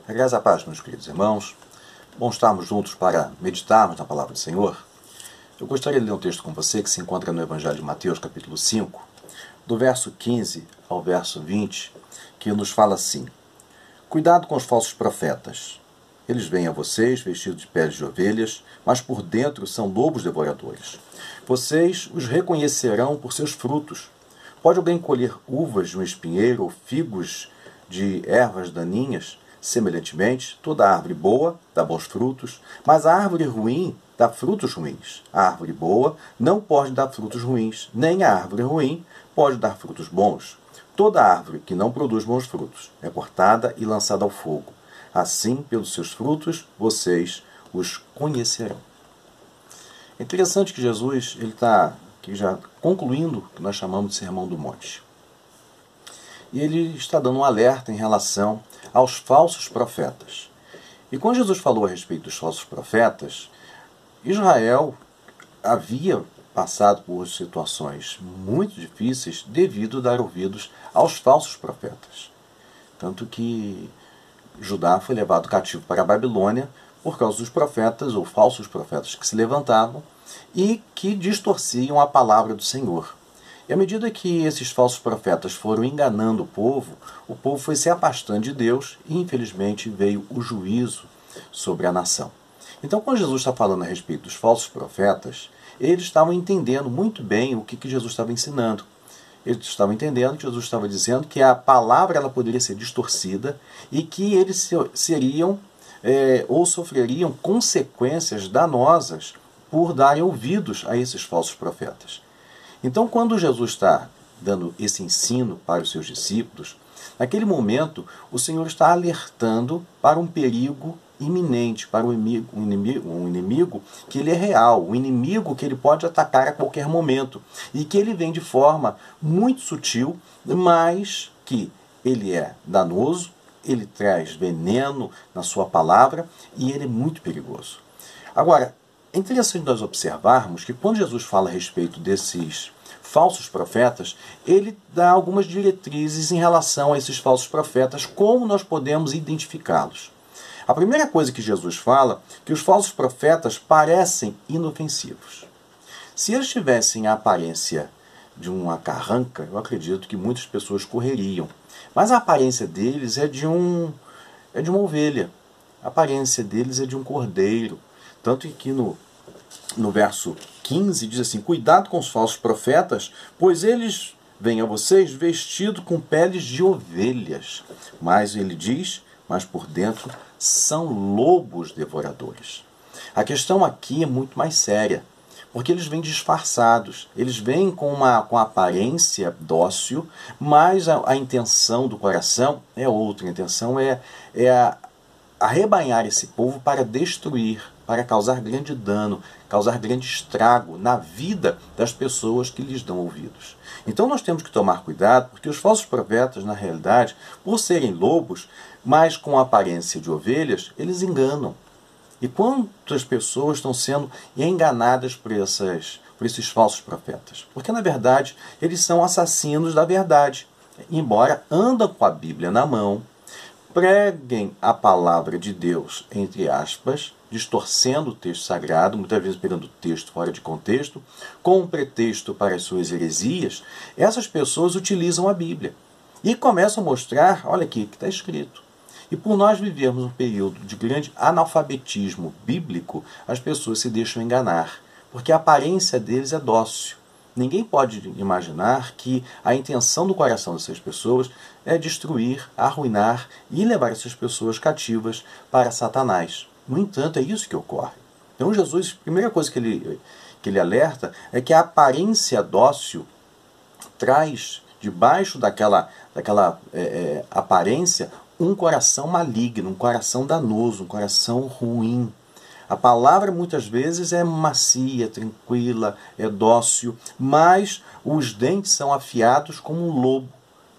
Graças a paz, meus queridos irmãos. Bom estarmos juntos para meditarmos na palavra do Senhor. Eu gostaria de ler um texto com você que se encontra no Evangelho de Mateus, capítulo 5, do verso 15 ao verso 20, que nos fala assim: Cuidado com os falsos profetas. Eles vêm a vocês vestidos de peles de ovelhas, mas por dentro são lobos devoradores. Vocês os reconhecerão por seus frutos. Pode alguém colher uvas de um espinheiro ou figos de ervas daninhas? Semelhantemente, toda árvore boa dá bons frutos, mas a árvore ruim dá frutos ruins. A árvore boa não pode dar frutos ruins, nem a árvore ruim pode dar frutos bons. Toda árvore que não produz bons frutos é cortada e lançada ao fogo. Assim, pelos seus frutos, vocês os conhecerão. É interessante que Jesus está aqui já concluindo o que nós chamamos de Sermão do Monte. E ele está dando um alerta em relação aos falsos profetas. E quando Jesus falou a respeito dos falsos profetas, Israel havia passado por situações muito difíceis devido a dar ouvidos aos falsos profetas. Tanto que Judá foi levado cativo para a Babilônia por causa dos profetas ou falsos profetas que se levantavam e que distorciam a palavra do Senhor. E à medida que esses falsos profetas foram enganando o povo foi se afastando de Deus e, infelizmente, veio o juízo sobre a nação. Então, quando Jesus está falando a respeito dos falsos profetas, eles estavam entendendo muito bem o que Jesus estava ensinando. Eles estavam entendendo que Jesus estava dizendo que a palavra ela poderia ser distorcida e que eles seriam ou sofreriam consequências danosas por darem ouvidos a esses falsos profetas. Então, quando Jesus está dando esse ensino para os seus discípulos, naquele momento o Senhor está alertando para um perigo iminente, para um inimigo que ele é real, um inimigo que ele pode atacar a qualquer momento e que ele vem de forma muito sutil, mas que ele é danoso, ele traz veneno na sua palavra e ele é muito perigoso. Agora, é interessante nós observarmos que quando Jesus fala a respeito desses falsos profetas, ele dá algumas diretrizes em relação a esses falsos profetas, como nós podemos identificá-los. A primeira coisa que Jesus fala é que os falsos profetas parecem inofensivos. Se eles tivessem a aparência de uma carranca, eu acredito que muitas pessoas correriam. Mas a aparência deles é de uma ovelha. A aparência deles é de um cordeiro. Tanto que no verso 15 diz assim: Cuidado com os falsos profetas, pois eles vêm a vocês vestidos com peles de ovelhas. Mas ele diz, mas por dentro são lobos devoradores. A questão aqui é muito mais séria, porque eles vêm disfarçados, eles vêm com a aparência dócil, mas a intenção do coração é outra. A intenção é arrebanhar esse povo para destruir, para causar grande dano, causar grande estrago na vida das pessoas que lhes dão ouvidos. Então nós temos que tomar cuidado, porque os falsos profetas, na realidade, por serem lobos, mas com a aparência de ovelhas, eles enganam. E quantas pessoas estão sendo enganadas por esses falsos profetas? Porque, na verdade, eles são assassinos da verdade. Embora andam com a Bíblia na mão, preguem a palavra de Deus, entre aspas, distorcendo o texto sagrado, muitas vezes pegando o texto fora de contexto, com um pretexto para as suas heresias, essas pessoas utilizam a Bíblia e começam a mostrar, olha aqui, que está escrito. E por nós vivermos um período de grande analfabetismo bíblico, as pessoas se deixam enganar, porque a aparência deles é dócil. Ninguém pode imaginar que a intenção do coração dessas pessoas é destruir, arruinar e levar essas pessoas cativas para Satanás. No entanto, é isso que ocorre. Então Jesus, a primeira coisa que ele alerta é que a aparência dócil traz debaixo daquela aparência um coração maligno, um coração danoso, um coração ruim. A palavra muitas vezes é macia, tranquila, é dócil, mas os dentes são afiados como um lobo.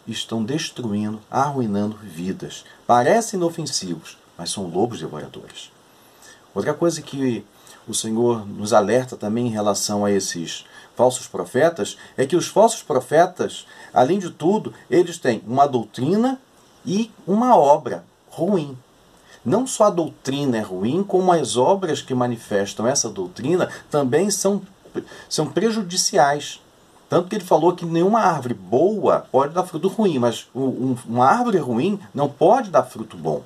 Estão destruindo, arruinando vidas. Parecem inofensivos, mas são lobos devoradores. Outra coisa que o Senhor nos alerta também em relação a esses falsos profetas é que os falsos profetas, além de tudo, eles têm uma doutrina e uma obra ruim. não só a doutrina é ruim, como as obras que manifestam essa doutrina também são prejudiciais. Tanto que ele falou que nenhuma árvore boa pode dar fruto ruim, mas uma árvore ruim não pode dar fruto bom.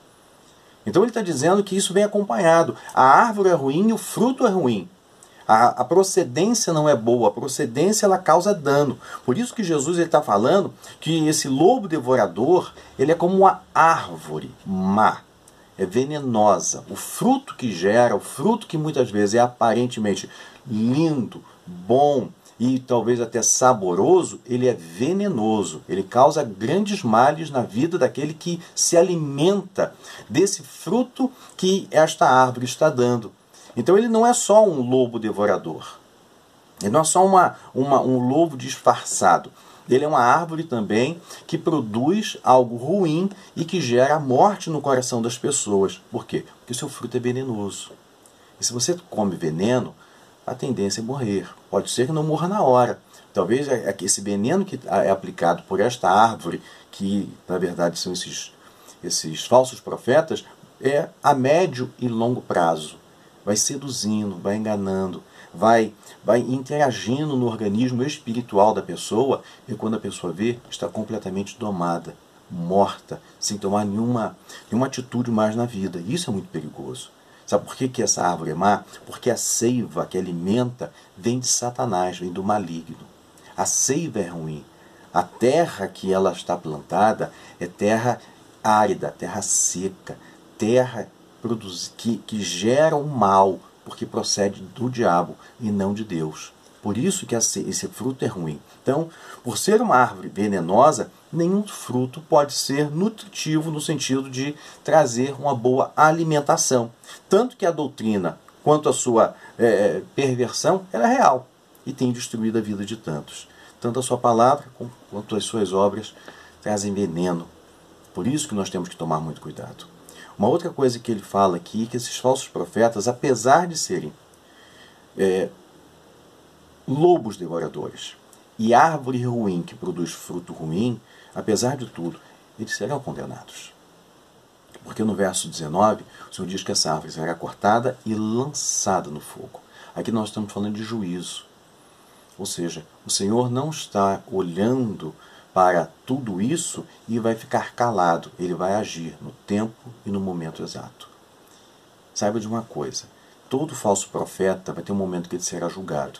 Então ele está dizendo que isso vem acompanhado. A árvore é ruim e o fruto é ruim. A procedência não é boa, a procedência ela causa dano. Por isso que Jesus está falando que esse lobo devorador ele é como uma árvore má, é venenosa. O fruto que gera, o fruto que muitas vezes é aparentemente lindo, bom e talvez até saboroso, ele é venenoso. Ele causa grandes males na vida daquele que se alimenta desse fruto que esta árvore está dando. Então ele não é só um lobo devorador. Ele não é só um lobo disfarçado. Ele é uma árvore também que produz algo ruim e que gera morte no coração das pessoas. Por quê? Porque o seu fruto é venenoso. E se você come veneno, a tendência é morrer. Pode ser que não morra na hora. Talvez esse veneno que é aplicado por esta árvore, que na verdade são esses falsos profetas, é a médio e longo prazo. Vai seduzindo, vai enganando, vai interagindo no organismo espiritual da pessoa, e quando a pessoa vê, está completamente domada, morta, sem tomar nenhuma atitude mais na vida. Isso é muito perigoso. Sabe por que essa árvore é má? Porque a seiva que alimenta vem de Satanás, vem do maligno. A seiva é ruim. A terra que ela está plantada é terra árida, terra seca, terra que gera o mal, porque procede do diabo e não de Deus. Por isso que esse fruto é ruim. Então, por ser uma árvore venenosa, nenhum fruto pode ser nutritivo no sentido de trazer uma boa alimentação. Tanto que a doutrina, quanto a sua perversão, ela é real e tem destruído a vida de tantos. Tanto a sua palavra quanto as suas obras trazem veneno. Por isso que nós temos que tomar muito cuidado. Uma outra coisa que ele fala aqui é que esses falsos profetas, apesar de serem lobos devoradores e árvore ruim que produz fruto ruim, apesar de tudo, eles serão condenados. Porque no verso 19, o Senhor diz que essa árvore será cortada e lançada no fogo. Aqui nós estamos falando de juízo. Ou seja, o Senhor não está olhando para tudo isso e vai ficar calado. Ele vai agir no tempo e no momento exato. Saiba de uma coisa, todo falso profeta vai ter um momento que ele será julgado.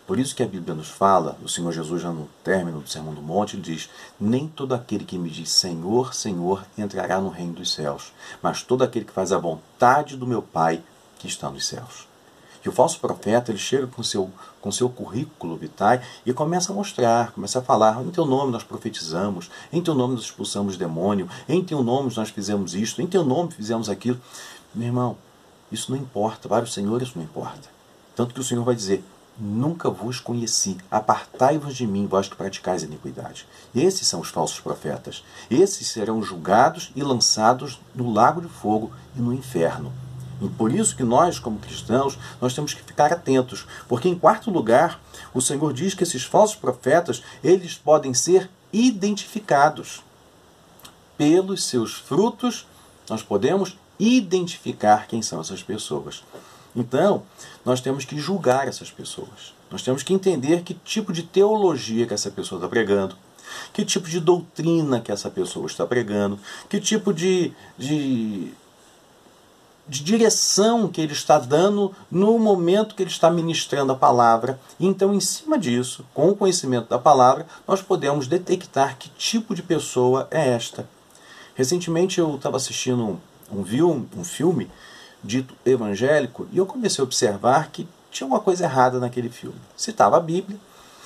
Por isso que a Bíblia nos fala, o Senhor Jesus já no término do Sermão do Monte, ele diz: nem todo aquele que me diz Senhor, Senhor, entrará no reino dos céus, mas todo aquele que faz a vontade do meu Pai que está nos céus. E o falso profeta, ele chega com seu currículo vitae e começa a mostrar, começa a falar: em teu nome nós profetizamos, em teu nome nós expulsamos demônio, em teu nome nós fizemos isto, em teu nome fizemos aquilo. Meu irmão, isso não importa, para o Senhor isso não importa. Tanto que o Senhor vai dizer: nunca vos conheci, apartai-vos de mim, vós que praticais a iniquidade. Esses são os falsos profetas. Esses serão julgados e lançados no lago de fogo e no inferno. E por isso que nós, como cristãos, nós temos que ficar atentos. Porque, em quarto lugar, o Senhor diz que esses falsos profetas, eles podem ser identificados. Pelos seus frutos, nós podemos identificar quem são essas pessoas. Então, nós temos que julgar essas pessoas. Nós temos que entender que tipo de teologia que essa pessoa está pregando, que tipo de doutrina que essa pessoa está pregando, que tipo de direção que ele está dando no momento que ele está ministrando a palavra. Então, em cima disso, com o conhecimento da palavra, nós podemos detectar que tipo de pessoa é esta. Recentemente eu estava assistindo um filme dito evangélico e eu comecei a observar que tinha uma coisa errada naquele filme. Citava a Bíblia,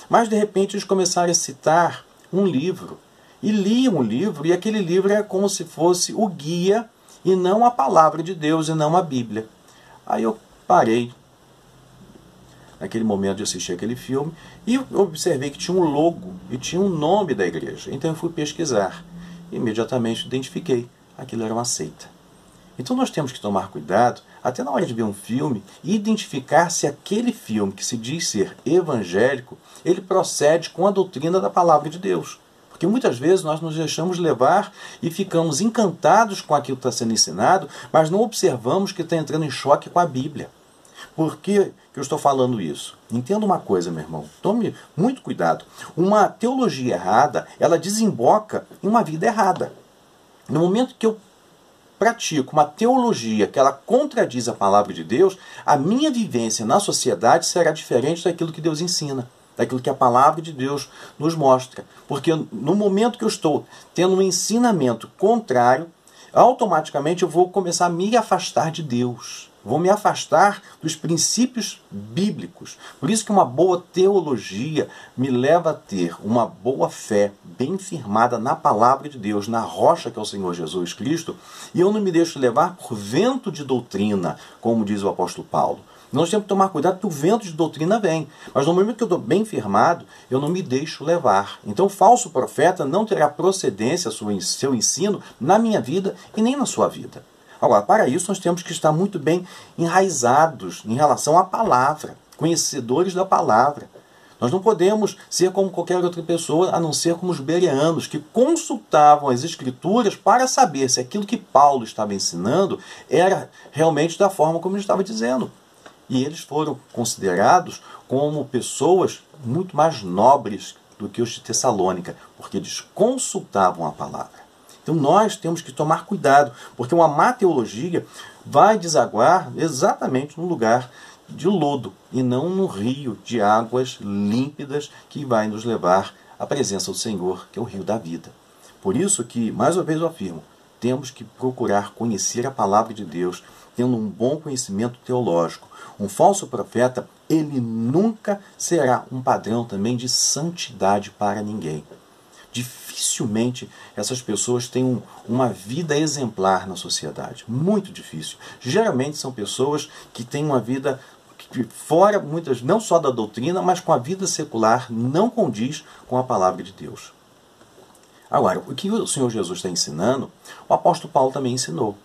mas de repente eles começaram a citar um livro. E liam o livro, e aquele livro era como se fosse o guia e não a palavra de Deus, e não a Bíblia. Aí eu parei, naquele momento de assistir aquele filme, e observei que tinha um logo e tinha um nome da igreja. Então eu fui pesquisar. Imediatamente identifiquei. Aquilo era uma seita. Então nós temos que tomar cuidado, até na hora de ver um filme, e identificar se aquele filme que se diz ser evangélico, ele procede com a doutrina da palavra de Deus. Porque muitas vezes nós nos deixamos levar e ficamos encantados com aquilo que está sendo ensinado, mas não observamos que está entrando em choque com a Bíblia. Por que eu estou falando isso? Entenda uma coisa, meu irmão. Tome muito cuidado. Uma teologia errada, ela desemboca em uma vida errada. No momento que eu pratico uma teologia que ela contradiz a palavra de Deus, a minha vivência na sociedade será diferente daquilo que Deus ensina, daquilo que a palavra de Deus nos mostra. Porque no momento que eu estou tendo um ensinamento contrário, automaticamente eu vou começar a me afastar de Deus. Vou me afastar dos princípios bíblicos. Por isso que uma boa teologia me leva a ter uma boa fé bem firmada na palavra de Deus, na rocha que é o Senhor Jesus Cristo, e eu não me deixo levar por vento de doutrina, como diz o apóstolo Paulo. Nós temos que tomar cuidado porque o vento de doutrina vem. Mas no momento que eu estou bem firmado, eu não me deixo levar. Então o falso profeta não terá procedência, seu ensino, na minha vida e nem na sua vida. Agora, para isso nós temos que estar muito bem enraizados em relação à palavra, conhecedores da palavra. Nós não podemos ser como qualquer outra pessoa, a não ser como os bereanos, que consultavam as escrituras para saber se aquilo que Paulo estava ensinando era realmente da forma como ele estava dizendo. E eles foram considerados como pessoas muito mais nobres do que os de Tessalônica, porque eles consultavam a palavra. Então nós temos que tomar cuidado, porque uma má teologia vai desaguar exatamente no lugar de lodo, e não no rio de águas límpidas que vai nos levar à presença do Senhor, que é o rio da vida. Por isso que, mais uma vez eu afirmo, temos que procurar conhecer a palavra de Deus, tendo um bom conhecimento teológico. Um falso profeta, ele nunca será um padrão também de santidade para ninguém. Dificilmente essas pessoas têm uma vida exemplar na sociedade. Muito difícil. Geralmente são pessoas que têm uma vida fora, muitas, não só da doutrina, mas com a vida secular, não condiz com a palavra de Deus. Agora, o que o Senhor Jesus está ensinando, o apóstolo Paulo também ensinou.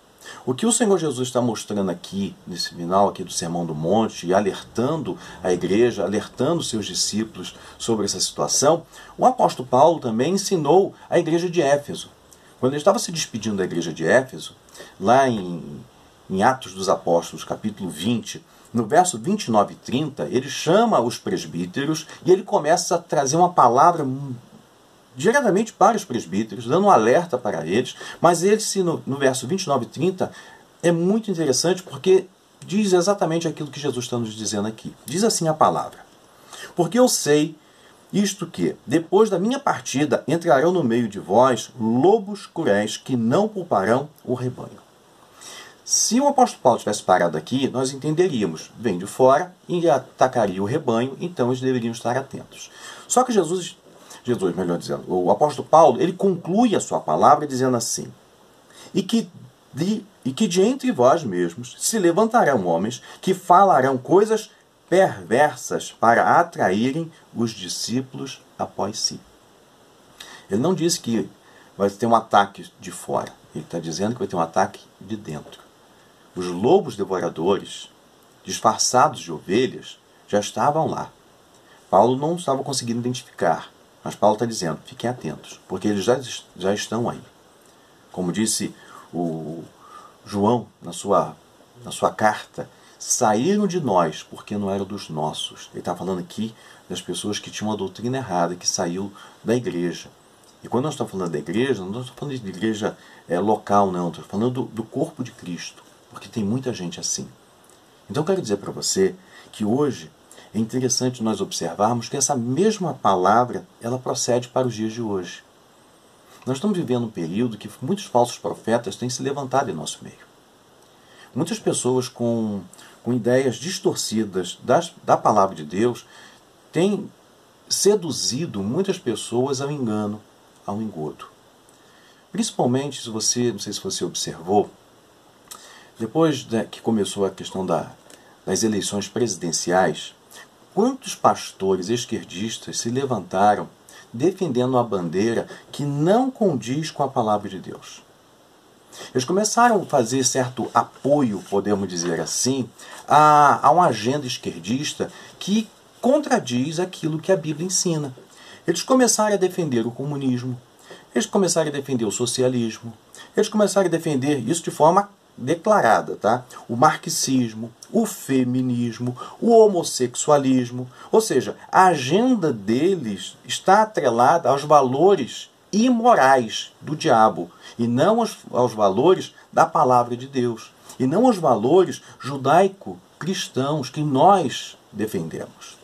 O que o Senhor Jesus está mostrando aqui, nesse final aqui do Sermão do Monte, e alertando a igreja, alertando seus discípulos sobre essa situação, o apóstolo Paulo também ensinou a igreja de Éfeso. Quando ele estava se despedindo da igreja de Éfeso, lá em Atos dos Apóstolos, capítulo 20, no verso 29 e 30, ele chama os presbíteros e ele começa a trazer uma palavra diretamente para os presbíteros, dando um alerta para eles, mas esse no verso 29 e 30 é muito interessante porque diz exatamente aquilo que Jesus está nos dizendo aqui. Diz assim a palavra: porque eu sei isto que, depois da minha partida, entrarão no meio de vós lobos cruéis que não pouparão o rebanho. Se o apóstolo Paulo tivesse parado aqui, nós entenderíamos, vem de fora e atacaria o rebanho, então eles deveriam estar atentos. Só que Jesus, melhor dizendo, o apóstolo Paulo, ele conclui a sua palavra dizendo assim: e que de entre vós mesmos se levantarão homens que falarão coisas perversas para atraírem os discípulos após si. Ele não disse que vai ter um ataque de fora, ele está dizendo que vai ter um ataque de dentro. Os lobos devoradores, disfarçados de ovelhas, já estavam lá. Paulo não estava conseguindo identificar, mas Paulo está dizendo, fiquem atentos, porque eles já estão aí. Como disse o João na sua carta, saíram de nós porque não eram dos nossos. Ele está falando aqui das pessoas que tinham uma doutrina errada, que saiu da igreja. E quando nós estamos falando da igreja, não estou falando de igreja local, não. Estou falando do corpo de Cristo, porque tem muita gente assim. Então eu quero dizer para você que hoje é interessante nós observarmos que essa mesma palavra, ela procede para os dias de hoje. Nós estamos vivendo um período que muitos falsos profetas têm se levantado em nosso meio. Muitas pessoas com ideias distorcidas da palavra de Deus têm seduzido muitas pessoas ao engano, ao engodo. Principalmente, não sei se você observou, depois que começou a questão das eleições presidenciais, quantos pastores esquerdistas se levantaram defendendo uma bandeira que não condiz com a palavra de Deus. Eles começaram a fazer certo apoio, podemos dizer assim, a uma agenda esquerdista que contradiz aquilo que a Bíblia ensina. eles começaram a defender o comunismo, eles começaram a defender o socialismo, eles começaram a defender isso de forma declarada, tá? O marxismo, o feminismo, o homossexualismo, ou seja, a agenda deles está atrelada aos valores imorais do diabo e não aos valores da palavra de Deus e não aos valores judaico-cristãos que nós defendemos.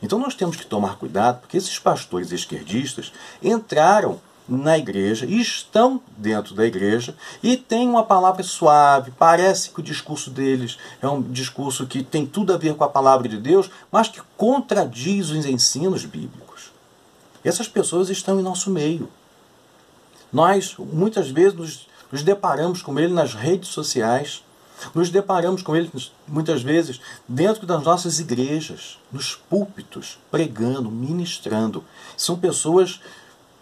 Então nós temos que tomar cuidado porque esses pastores esquerdistas entraram na igreja, e estão dentro da igreja, e tem uma palavra suave, parece que o discurso deles é um discurso que tem tudo a ver com a palavra de Deus, mas que contradiz os ensinos bíblicos. Essas pessoas estão em nosso meio. Nós, muitas vezes, nos deparamos com eles nas redes sociais, nos deparamos com eles, muitas vezes, dentro das nossas igrejas, nos púlpitos, pregando, ministrando. São pessoas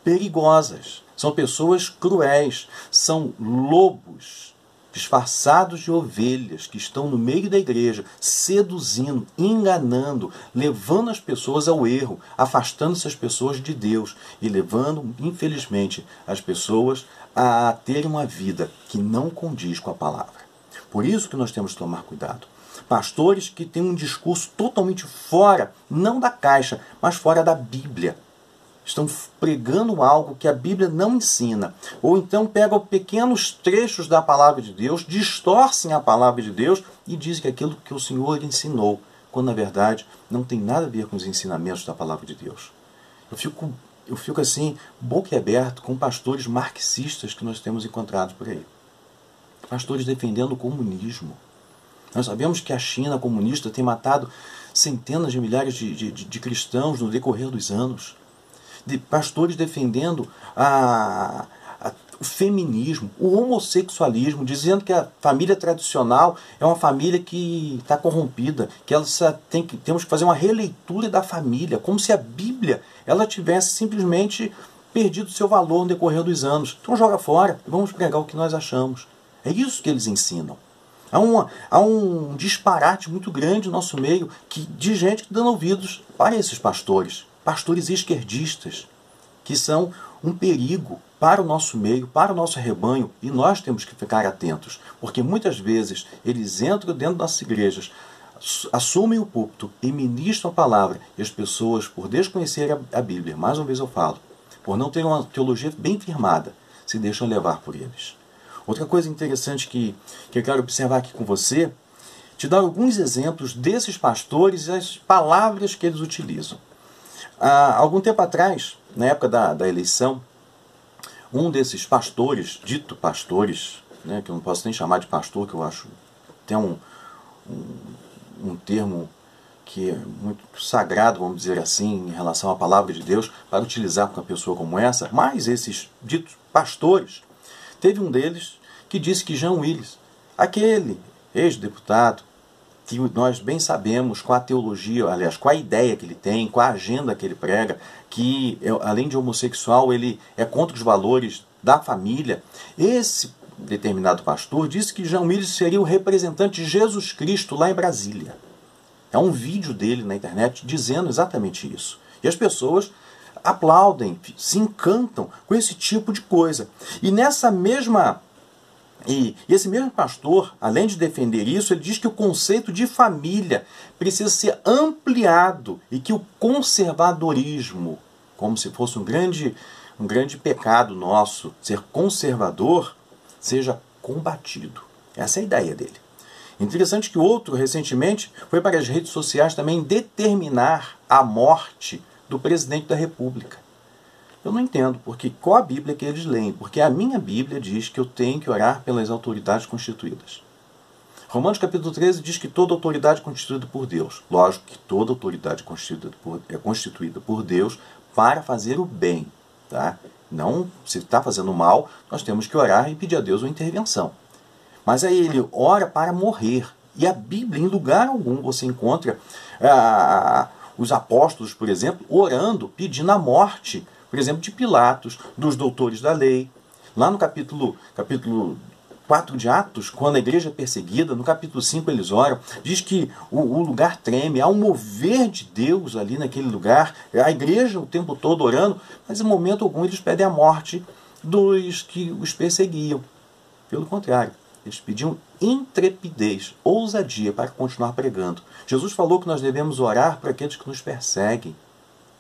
perigosas, são pessoas cruéis, são lobos disfarçados de ovelhas que estão no meio da igreja, seduzindo, enganando, levando as pessoas ao erro, afastando essas pessoas de Deus e levando, infelizmente, as pessoas a terem uma vida que não condiz com a palavra. Por isso que nós temos que tomar cuidado. Pastores que têm um discurso totalmente fora, não da caixa, mas fora da Bíblia. Estão pregando algo que a Bíblia não ensina. Ou então pegam pequenos trechos da palavra de Deus, distorcem a palavra de Deus e dizem que aquilo que o Senhor ensinou, quando na verdade não tem nada a ver com os ensinamentos da palavra de Deus. Eu fico assim, boquiaberto com pastores marxistas que nós temos encontrado por aí. Pastores defendendo o comunismo. Nós sabemos que a China comunista tem matado centenas de milhares de cristãos no decorrer dos anos. De pastores defendendo o feminismo, o homossexualismo, dizendo que a família tradicional é uma família que está corrompida, que temos que fazer uma releitura da família, como se a Bíblia ela tivesse simplesmente perdido seu valor no decorrer dos anos. Então joga fora e vamos pregar o que nós achamos. É isso que eles ensinam. Há um disparate muito grande no nosso meio de gente dando ouvidos para esses pastores. Pastores esquerdistas, que são um perigo para o nosso meio, para o nosso rebanho, e nós temos que ficar atentos, porque muitas vezes eles entram dentro das igrejas, assumem o púlpito e ministram a palavra, e as pessoas, por desconhecer a Bíblia, mais uma vez eu falo, por não ter uma teologia bem firmada, se deixam levar por eles. Outra coisa interessante que eu quero observar aqui com você, te dar alguns exemplos desses pastores e as palavras que eles utilizam. Há algum tempo atrás, na época da eleição, um desses pastores, dito pastores, né, que eu não posso nem chamar de pastor, que eu acho tem um termo que é muito sagrado, vamos dizer assim, em relação à palavra de Deus, para utilizar com uma pessoa como essa, mas esses ditos pastores, teve um deles que disse que Jean Willis, aquele ex-deputado, que nós bem sabemos com a teologia, aliás, com a ideia que ele tem, com a agenda que ele prega, que além de homossexual, ele é contra os valores da família. Esse determinado pastor disse que Jean Willis seria o representante de Jesus Cristo lá em Brasília. É um vídeo dele na internet dizendo exatamente isso. E as pessoas aplaudem, se encantam com esse tipo de coisa. E esse mesmo pastor, além de defender isso, ele diz que o conceito de família precisa ser ampliado e que o conservadorismo, como se fosse um grande pecado nosso, ser conservador, seja combatido. Essa é a ideia dele. Interessante que outro, recentemente, foi para as redes sociais também determinar a morte do presidente da República. Eu não entendo, porque qual a Bíblia que eles leem? Porque a minha Bíblia diz que eu tenho que orar pelas autoridades constituídas. Romanos capítulo 13 diz que toda autoridade é constituída por Deus. Lógico que toda autoridade é constituída por Deus para fazer o bem. Tá? Não, se está fazendo mal, nós temos que orar e pedir a Deus uma intervenção. Mas aí ele ora para morrer. E a Bíblia, em lugar algum, você encontra os apóstolos, por exemplo, orando, pedindo a morte, por exemplo, de Pilatos, dos doutores da lei. Lá no capítulo 4 de Atos, quando a igreja é perseguida, no capítulo 5 eles oram, diz que o lugar treme, há um mover de Deus ali naquele lugar, a igreja o tempo todo orando, mas em momento algum eles pedem a morte dos que os perseguiam. Pelo contrário, eles pediam intrepidez, ousadia para continuar pregando. Jesus falou que nós devemos orar para aqueles que nos perseguem,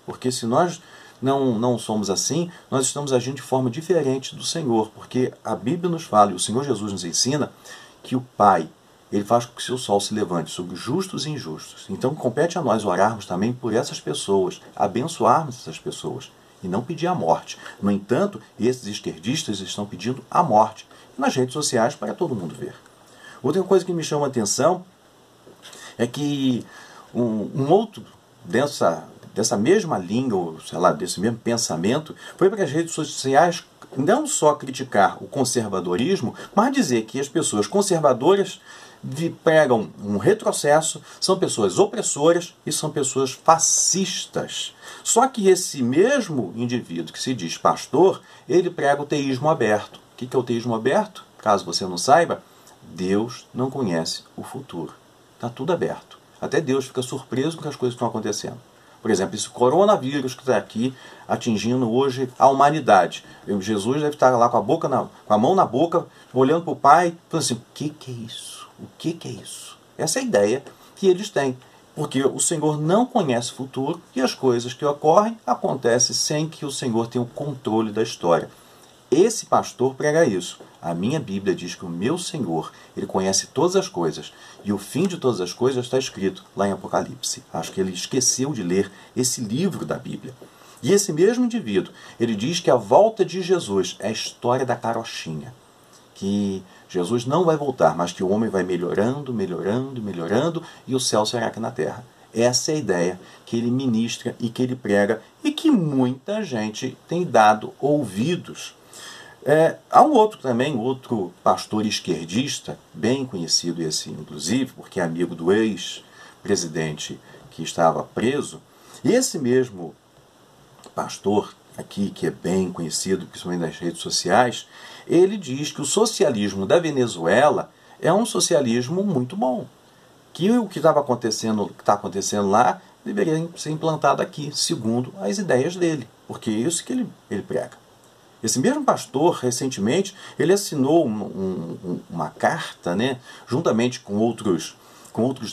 porque se nós não somos assim, nós estamos agindo de forma diferente do Senhor, porque a Bíblia nos fala, e o Senhor Jesus nos ensina, que o Pai, Ele faz com que o seu sol se levante sobre justos e injustos. Então compete a nós orarmos também por essas pessoas, abençoarmos essas pessoas, e não pedir a morte. No entanto, esses esquerdistas estão pedindo a morte nas redes sociais para todo mundo ver. Outra coisa que me chama a atenção é que um outro dessa mesma linha, ou sei lá, desse mesmo pensamento, foi para as redes sociais não só criticar o conservadorismo, mas dizer que as pessoas conservadoras pregam um retrocesso, são pessoas opressoras e são pessoas fascistas. Só que esse mesmo indivíduo que se diz pastor, ele prega o teísmo aberto. O que é o teísmo aberto? Caso você não saiba, Deus não conhece o futuro. Está tudo aberto. Até Deus fica surpreso com as coisas que estão acontecendo. Por exemplo, esse coronavírus que está aqui atingindo hoje a humanidade. Jesus deve estar lá com a mão na boca, olhando para o Pai, falando assim, o que é isso? O que é isso? Essa é a ideia que eles têm. Porque o Senhor não conhece o futuro e as coisas que ocorrem acontecem sem que o Senhor tenha o controle da história. Esse pastor prega isso. A minha Bíblia diz que o meu Senhor, Ele conhece todas as coisas. E o fim de todas as coisas está escrito lá em Apocalipse. Acho que ele esqueceu de ler esse livro da Bíblia. E esse mesmo indivíduo, ele diz que a volta de Jesus é a história da carochinha. Que Jesus não vai voltar, mas que o homem vai melhorando, melhorando, melhorando, e o céu será aqui na terra. Essa é a ideia que ele ministra e que ele prega, e que muita gente tem dado ouvidos. Há um outro pastor esquerdista, bem conhecido esse inclusive, porque é amigo do ex-presidente que estava preso, e esse mesmo pastor aqui, que é bem conhecido, principalmente nas redes sociais, ele diz que o socialismo da Venezuela é um socialismo muito bom, que o que está acontecendo lá deveria ser implantado aqui, segundo as ideias dele, porque é isso que ele prega. Esse mesmo pastor, recentemente, ele assinou uma carta, né, juntamente com outros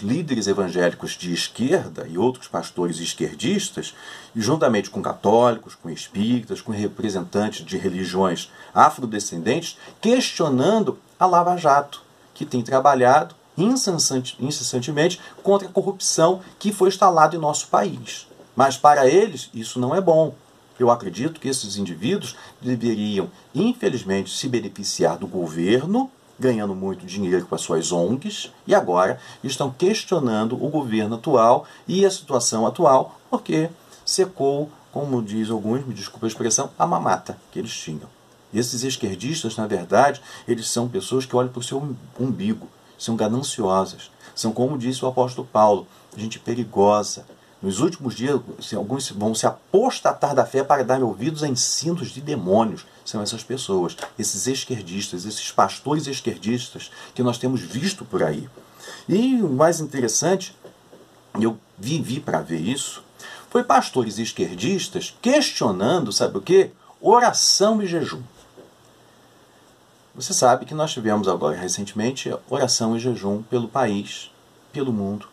líderes evangélicos de esquerda e outros pastores esquerdistas, e juntamente com católicos, com espíritas, com representantes de religiões afrodescendentes, questionando a Lava Jato, que tem trabalhado incessantemente contra a corrupção que foi instalada em nosso país. Mas para eles isso não é bom. Eu acredito que esses indivíduos deveriam, infelizmente, se beneficiar do governo, ganhando muito dinheiro com as suas ONGs, e agora estão questionando o governo atual e a situação atual, porque secou, como diz alguns, me desculpa a expressão, a mamata que eles tinham. Esses esquerdistas, na verdade, eles são pessoas que olham para o seu umbigo, são gananciosas, são, como disse o apóstolo Paulo, gente perigosa. Nos últimos dias, alguns vão se apostatar da fé para dar ouvidos a ensinos de demônios. São essas pessoas, esses esquerdistas, esses pastores esquerdistas que nós temos visto por aí. E o mais interessante, eu vivi para ver isso, foi pastores esquerdistas questionando, sabe o quê? Oração e jejum. Você sabe que nós tivemos agora, recentemente, oração e jejum pelo país, pelo mundo,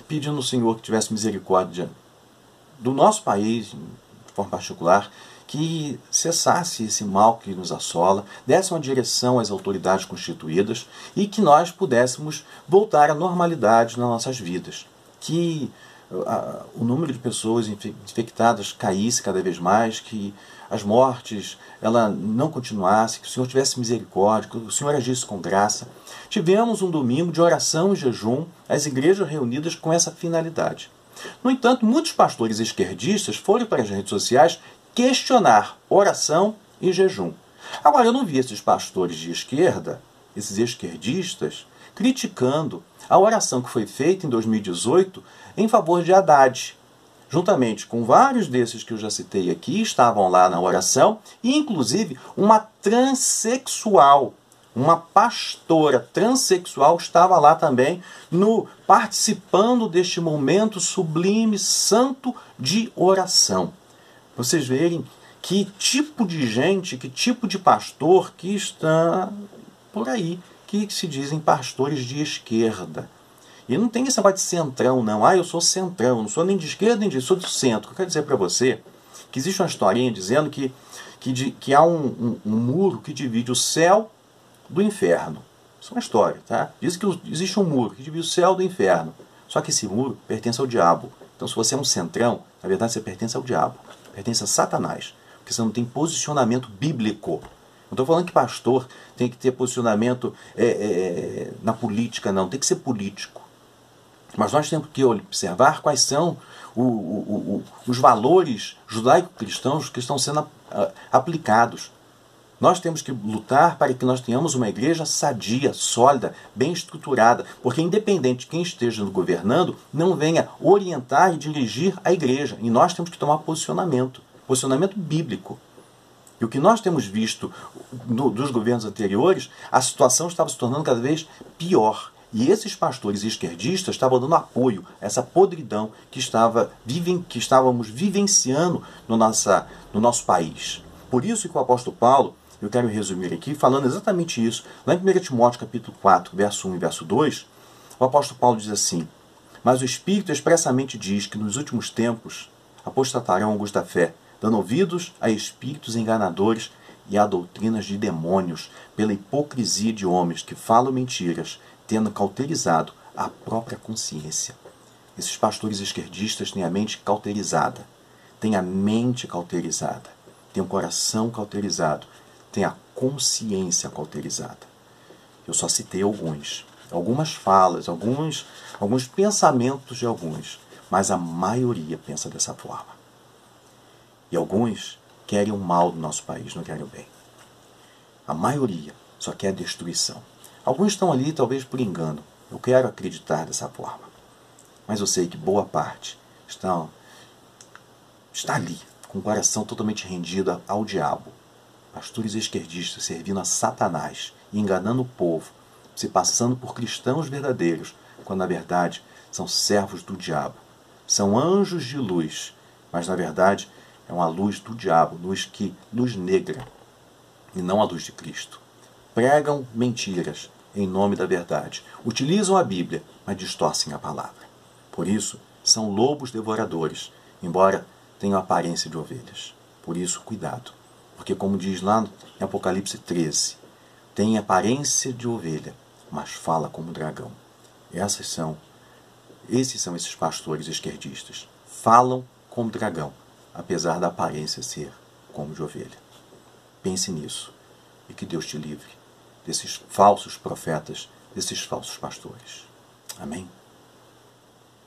pedindo ao Senhor que tivesse misericórdia do nosso país, de forma particular, que cessasse esse mal que nos assola, desse uma direção às autoridades constituídas e que nós pudéssemos voltar à normalidade nas nossas vidas. Que o número de pessoas infectadas caísse cada vez mais, que as mortes ela não continuasse, que o Senhor tivesse misericórdia, que o Senhor agisse com graça. Tivemos um domingo de oração e jejum, as igrejas reunidas com essa finalidade. No entanto, muitos pastores esquerdistas foram para as redes sociais questionar oração e jejum. Agora, eu não vi esses pastores de esquerda, esses esquerdistas, criticando a oração que foi feita em 2018 em favor de Haddad. Juntamente com vários desses que eu já citei aqui, estavam lá na oração, e inclusive uma transexual Uma pastora transexual estava lá também, participando deste momento sublime, santo de oração. Vocês verem que tipo de gente, que tipo de pastor que está por aí, que se dizem pastores de esquerda. E não tem esse negócio de centrão, não. Eu sou centrão, não sou nem de esquerda nem de sou do centro. Eu quero dizer para você que existe uma historinha dizendo que há um muro que divide o céu do inferno. Isso é uma história, tá? Diz que existe um muro que divide o céu do inferno. Só que esse muro pertence ao diabo. Então, se você é um centrão, na verdade você pertence ao diabo. Pertence a Satanás. Porque você não tem posicionamento bíblico. Não estou falando que pastor tem que ter posicionamento na política, não. Tem que ser político. Mas nós temos que observar quais são os valores judaico-cristãos que estão sendo aplicados. Nós temos que lutar para que nós tenhamos uma igreja sadia, sólida, bem estruturada, porque independente de quem esteja governando, não venha orientar e dirigir a igreja. E nós temos que tomar posicionamento bíblico. E o que nós temos visto dos governos anteriores, a situação estava se tornando cada vez pior. E esses pastores esquerdistas estavam dando apoio a essa podridão que estávamos vivenciando no nosso país. Por isso que o apóstolo Paulo, eu quero resumir aqui, falando exatamente isso. Lá em 1 Timóteo capítulo 4, verso 1 e verso 2, o apóstolo Paulo diz assim: mas o Espírito expressamente diz que nos últimos tempos apostatarão alguns da fé, dando ouvidos a espíritos enganadores e a doutrinas de demônios, pela hipocrisia de homens que falam mentiras, tendo cauterizado a própria consciência. Esses pastores esquerdistas têm a mente cauterizada, têm a mente cauterizada, têm o coração cauterizado, têm a consciência cauterizada. Eu só citei algumas falas, alguns pensamentos de alguns, mas a maioria pensa dessa forma. E alguns querem o mal do nosso país, não querem o bem. A maioria só quer a destruição. Alguns estão ali talvez por engano. Eu quero acreditar dessa forma. Mas eu sei que boa parte está ali, com o coração totalmente rendido ao diabo. Pastores esquerdistas servindo a Satanás e enganando o povo, se passando por cristãos verdadeiros, quando na verdade são servos do diabo. São anjos de luz, mas na verdade é uma luz do diabo, luz negra, e não a luz de Cristo. Pregam mentiras em nome da verdade. Utilizam a Bíblia, mas distorcem a palavra. Por isso, são lobos devoradores, embora tenham aparência de ovelhas. Por isso, cuidado. Porque, como diz lá em Apocalipse 13, tem aparência de ovelha, mas fala como dragão. Esses são esses pastores esquerdistas. Falam como dragão, apesar da aparência ser como de ovelha. Pense nisso e que Deus te livre desses falsos profetas, desses falsos pastores. Amém?